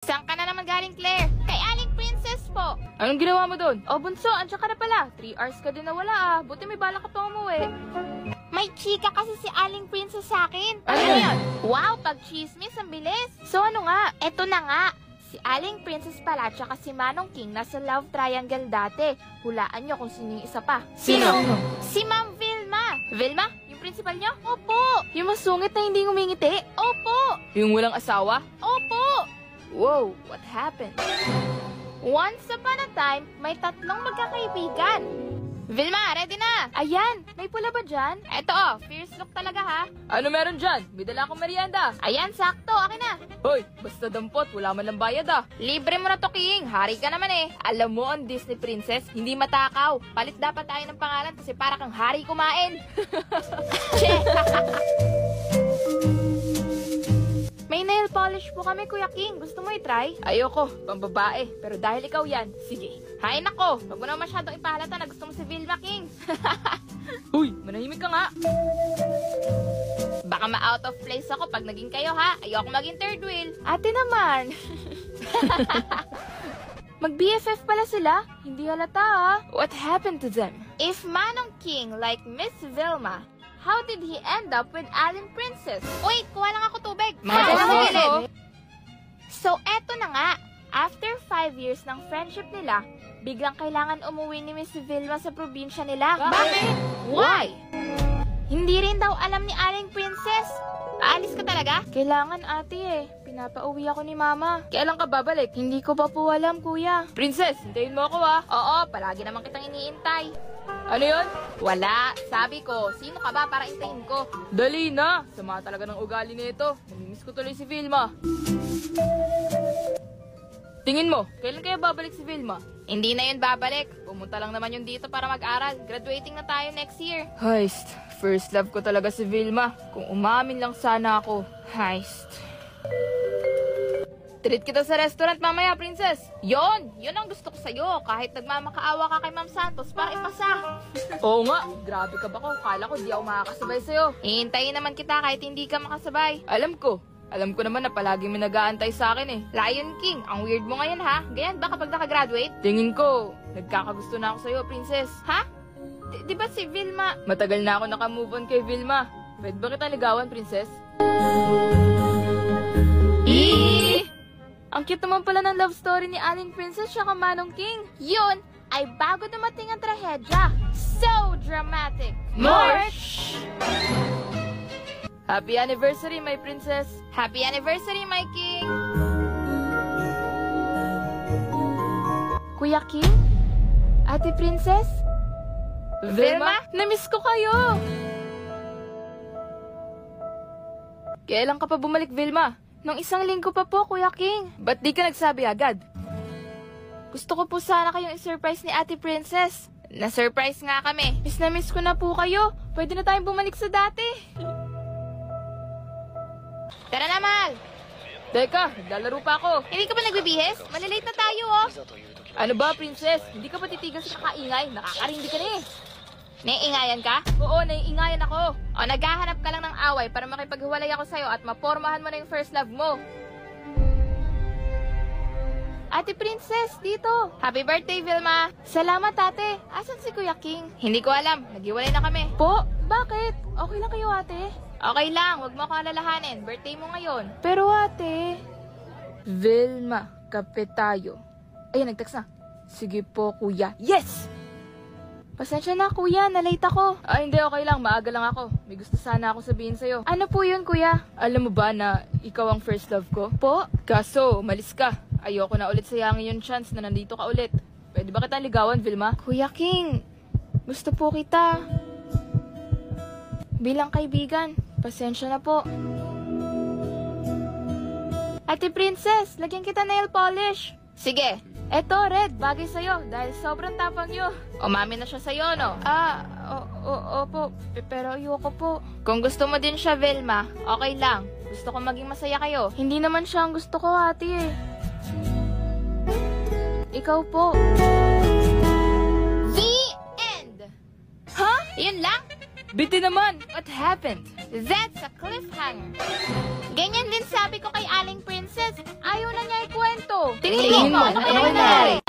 Saan ka na naman galing, Claire? Kay Aling Princess po. Anong ginawa mo doon? Oh, bunso, andiyan ka na pala. 3 hours ka din nawala Buti may balak ka pa umuwi. May chika kasi si Aling Princess sa akin. Ano yan? Wow, pag-chismis, ang bilis. So ano nga? Eto na nga. Si Aling Princess pala tsaka si Manong King nasa love triangle dati. Hulaan nyo kung sino yung isa pa. Sino? Si Ma'am Vilma. Vilma? Yung principal nyo? Opo. Yung masungit na hindi ngumingiti? Opo. Yung walang asawa? Opo. Wow, what happened? Once upon a time, may 3 magkakaibigan. Vilma, ready na? Ayan, may pula ba dyan? Eto fierce look talaga ha. Ano meron dyan? May dala akong merienda. Ayan, sakto, akin na. Hoy, basta dampot, wala man lang bayad Libre mo na to, King. Hari ka naman eh. Alam mo, ang Disney Princess, hindi matakaw. Palit dapat tayo ng pangalan kasi para kang hari kumain. Che! May nail polish po kami, Kuya King. Gusto mo i-try? Ayoko, pambabae. Pero dahil ikaw yan, sige. Hay nako, wag mo na masyadong ipahalata na gusto mo si Vilma, King. Huy, manahimik ka nga. Baka ma-out of place ako pag naging kayo, ha? Ayoko maging third wheel. Ate naman. Mag-BFF pala sila? Hindi halata What happened to them? If Manong King like Miss Vilma, how did he end up with Aling Princess? Wait, kuha lang ako tubig. So, eto na nga. After 5 years ng friendship nila, biglang kailangan umuwi ni Miss Vilma sa probinsya nila. Bakit? Why? Hindi rin daw alam ni Aling Princess. Aalis ka talaga? Kailangan ate Pinapauwi ako ni mama. Kailan ka babalik? Hindi ko pa po alam, kuya. Princess, hintayin mo ako Oo, palagi naman kitang iniintay. Ano yun? Wala. Sabi ko, sino ka ba para intayin ko? Dali na. Sama talaga ng ugali nito. Namimiss ko tuloy si Vilma. Tingin mo, kailan kaya babalik si Vilma? Hindi na yun babalik. Pumunta lang naman yun dito para mag-aral. Graduating na tayo next year. Heist. First love ko talaga si Vilma. Kung umamin lang sana ako. Heist. Treat kita sa restaurant mamaya, princess. Yun ang gusto ko sa'yo. Kahit nagmamakaawa ka kay Ma'am Santos para ipasa. Oo nga, grabe ka ba ko? Kala ko di ako makakasabay sa'yo. Hihintayin naman kita kahit hindi ka makasabay. Alam ko naman na palagi may nag-aantay sa akin Lion King, ang weird mo ngayon ha? Ganyan ba kapag nakagraduate? Tingin ko, nagkakagusto na ako sa'yo, princess. Ha? Di ba si Vilma? Matagal na ako nakamove on kay Vilma. Pwede ba kita ligawan, princess? Ang cute naman pala ng love story ni Aling Princess at Manong King. Yun ay bago dumating ang trahedya. So dramatic. March! Happy anniversary, my princess. Happy anniversary, my king. Kuya King? Ate Princess? Vilma? Namiss ko kayo! Kailan ka pa bumalik, Vilma? Nung 1 linggo pa po, Kuya King. Ba't di ka nagsabi agad? Gusto ko po sana kayong i-surprise ni Ate Princess. Na-surprise nga kami. Miss na miss ko na po kayo. Pwede na tayong bumalik sa dati. Tara na, Mal. Teka, naglalaro pa ako. Hindi ka ba nagbibihis? Malilate na tayo, Ano ba, Princess? Hindi ka ba titigil sa kakaingay? Nakakarindi ka na Naiingayan ka? Oo, naiingayan ako. O naghahanap ka lang ng away para makipaghiwalay ako sa'yo at mapormahan mo na yung first love mo. Ate Princess, dito. Happy birthday, Vilma. Salamat, ate. Asan si Kuya King? Hindi ko alam. Naghiwalay na kami. Po, bakit? Okay lang kayo, ate? Okay lang. Huwag mo ako alalahanin. Birthday mo ngayon. Pero, ate... Vilma, kape tayo. Ayan, nag-text na. Sige po, kuya. Yes! Pasensya na, kuya. Na-late ako. Hindi. Okay lang. Maaga lang ako. May gusto sana ako sabihin sa'yo. Ano po yun, kuya? Alam mo ba na ikaw ang first love ko? Po? Kaso, umalis ka. Ayoko na ulit sayangin yung chance na nandito ka ulit. Pwede ba kita ligawan, Vilma? Kuya King, gusto po kita. Bilang kaibigan, pasensya na po. Ate Princess, lagyan kita nail polish. Sige. Eto, Red, bagay sa'yo dahil sobrang tapang nyo. Umami na siya sa'yo, no? Opo. Pero ayoko po. Kung gusto mo din siya, Vilma, okay lang. Gusto ko maging masaya kayo. Hindi naman siya ang gusto ko, ate. Ikaw po. The end! Ha? Yun lang? Biti naman! What happened? Z sa cliffhanger. Ganyan din sabi ko kay Aling Princess. Ayaw na niya ikwento. Tingin mo, ano nangyari?